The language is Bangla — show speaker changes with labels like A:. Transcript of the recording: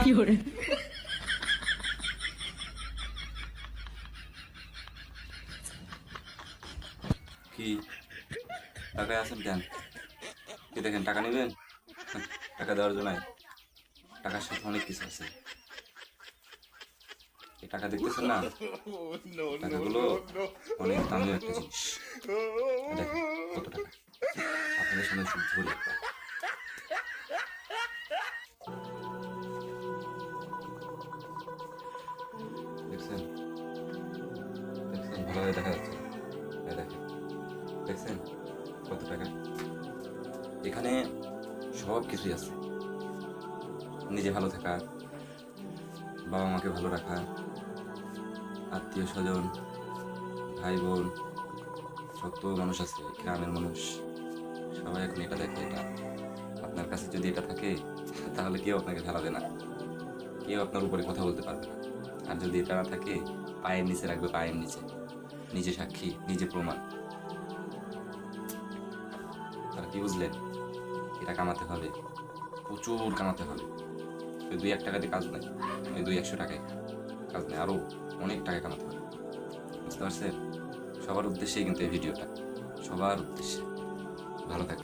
A: কি টাকায় আছেন কেন? কি দেখেন টাকা নেবেন? টাকা দেওয়ার জন্য টাকার সাথে অনেক কিছু আছে। এই টাকা দেখতেছেন না, টাকাগুলো অনেক দামি একটা জিনিস। দেখেন কত টাকা আপনাদের সামনে শুদ্ধ বলে দেখছেন, দেখছেন ভালোভাবে দেখা যাচ্ছে। দেখেন দেখছেন কত টাকা। এখানে সব কিছুই আছে। নিজে ভালো থাকা, বাবা মাকে ভালো রাখা, আত্মীয় স্বজন, ভাই বোন, যত মানুষ আছে গ্রামের মানুষ, সবাই এখন এটা দেখে। এটা আপনার কাছে যদি এটা থাকে তাহলে কেউ আপনাকে হারাবে না, কেউ আপনার উপরে কথা বলতে পারবে না। আর যদি এটা না থাকে, পায়ের নিচে রাখবে, পায়ের নিচে, নিজে সাক্ষী, নিজে প্রমাণ। তারা কি বুঝলেন? এটা কামাতে হবে, প্রচুর কামাতে হবে। ওই 2-1 টাকাতে কাজ নাই, ওই 200-100 টাকায় কাজ নেই, আরো অনেক টাকা কামাতে হবে। বুঝতে পারছেন? সবার উদ্দেশ্যেই কিন্তু এই ভিডিওটা, সবার উদ্দেশ্যে। ভালো থাকবে।